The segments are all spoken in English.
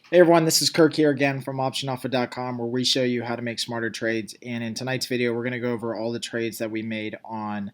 Hey everyone, this is Kirk here again from optionalpha.com where we show you how to make smarter trades. And in tonight's video, we're going to go over all the trades that we made on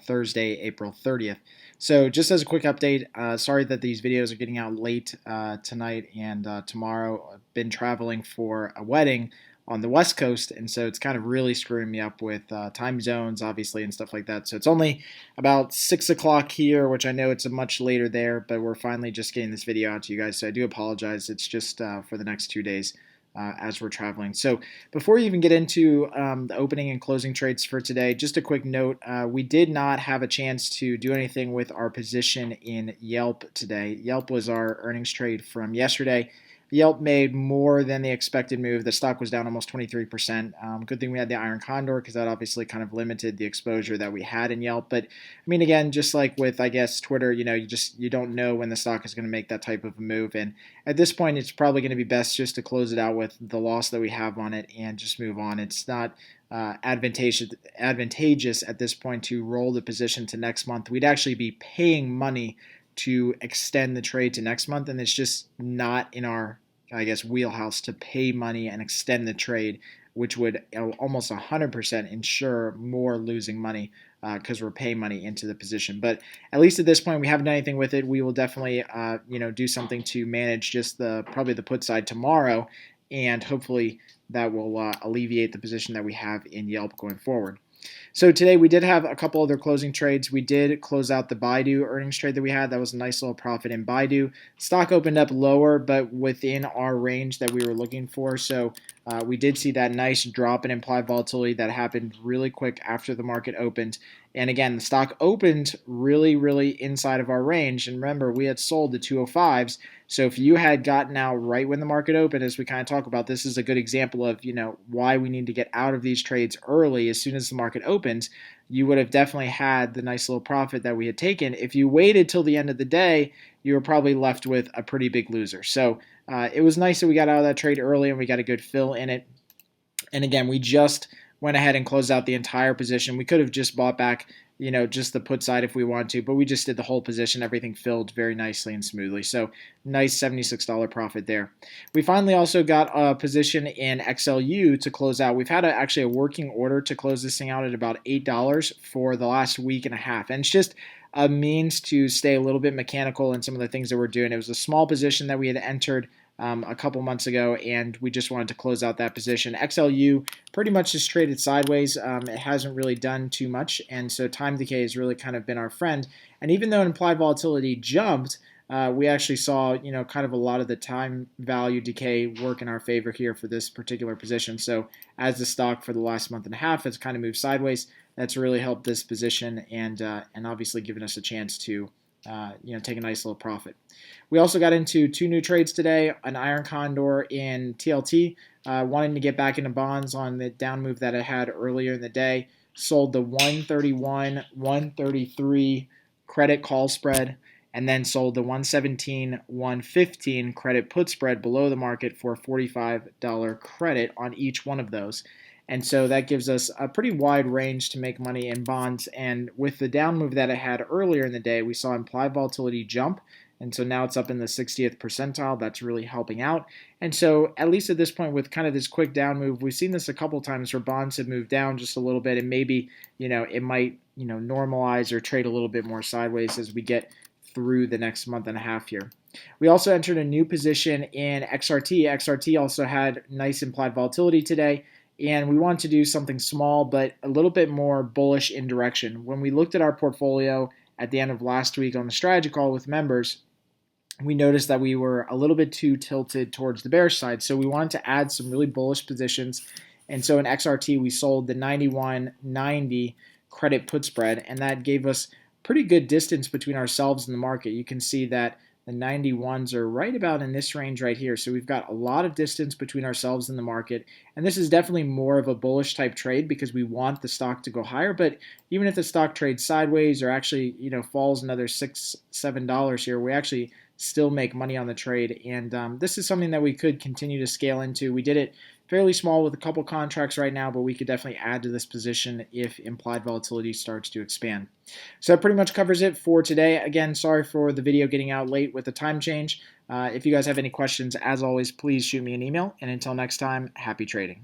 Thursday, April 30th. So just as a quick update, sorry that these videos are getting out late tonight and tomorrow. I've been traveling for a wedding on the West Coast, and so it's kind of really screwing me up with time zones, obviously, and stuff like that. So it's only about 6 o'clock here, which I know it's a much later there, but we're finally just getting this video out to you guys, so I do apologize. It's just for the next 2 days as we're traveling. So before you even get into the opening and closing trades for today, just a quick note, we did not have a chance to do anything with our position in Yelp today. Yelp was our earnings trade from yesterday. Yelp made more than the expected move. The stock was down almost 23%. Good thing we had the Iron Condor because that obviously kind of limited the exposure that we had in Yelp. But I mean, again, just like with I guess Twitter, you don't know when the stock is going to make that type of a move. And at this point, it's probably going to be best just to close it out with the loss that we have on it and just move on. It's not advantageous at this point to roll the position to next month. We'd actually be paying money to extend the trade to next month, and it's just not in our, I guess, wheelhouse to pay money and extend the trade, which would almost 100% ensure more losing money because we're paying money into the position. But at least at this point, we haven't done anything with it. We will definitely, do something to manage just probably the put side tomorrow, and hopefully that will alleviate the position that we have in Yelp going forward. So today we did have a couple other closing trades. We did close out the Baidu earnings trade that we had. That was a nice little profit in Baidu. Stock opened up lower, but within our range that we were looking for. So we did see that nice drop in implied volatility that happened really quick after the market opened. And again, the stock opened really, really inside of our range. And remember, we had sold the 205s. So if you had gotten out right when the market opened, as we kind of talk about, this is a good example of why we need to get out of these trades early as soon as the market opens. You would have definitely had the nice little profit that we had taken. If you waited till the end of the day, you were probably left with a pretty big loser. So it was nice that we got out of that trade early and we got a good fill in it. And again, we just went ahead and closed out the entire position. We could have just bought back, just the put side if we want to, but we just did the whole position. Everything filled very nicely and smoothly. So nice $76 profit there. We finally also got a position in XLU to close out. We've had actually a working order to close this thing out at about $8 for the last week and a half. And it's just a means to stay a little bit mechanical in some of the things that we're doing. It was a small position that we had entered a couple months ago, and we just wanted to close out that position. XLU pretty much just traded sideways. It hasn't really done too much, and so time decay has really kind of been our friend. And even though implied volatility jumped, we actually saw, kind of a lot of the time value decay work in our favor here for this particular position. So as the stock for the last month and a half has kind of moved sideways, that's really helped this position and obviously given us a chance to take a nice little profit. We also got into two new trades today, an Iron Condor in TLT, wanting to get back into bonds on the down move that I had earlier in the day. Sold the 131, 133 credit call spread, and then sold the 117, 115 credit put spread below the market for $45 credit on each one of those. And so that gives us a pretty wide range to make money in bonds. And with the down move that I had earlier in the day, we saw implied volatility jump. And so now it's up in the 60th percentile. That's really helping out. And so at least at this point with kind of this quick down move, we've seen this a couple times where bonds have moved down just a little bit. And maybe, it might, normalize or trade a little bit more sideways as we get through the next month and a half here. We also entered a new position in XRT. XRT also had nice implied volatility today. And we want to do something small, but a little bit more bullish in direction. When we looked at our portfolio at the end of last week on the strategy call with members, we noticed that we were a little bit too tilted towards the bearish side. So we wanted to add some really bullish positions. And so in XRT, we sold the 91.90 credit put spread, and that gave us pretty good distance between ourselves and the market. You can see that the 91s are right about in this range right here. So we've got a lot of distance between ourselves and the market. And this is definitely more of a bullish type trade because we want the stock to go higher. But even if the stock trades sideways or actually, falls another $6, $7 here, we actually still make money on the trade. And this is something that we could continue to scale into. We did it fairly small with a couple contracts right now, but we could definitely add to this position if implied volatility starts to expand. So that pretty much covers it for today. Again, sorry for the video getting out late with the time change. If you guys have any questions, as always, please shoot me an email. And until next time, happy trading.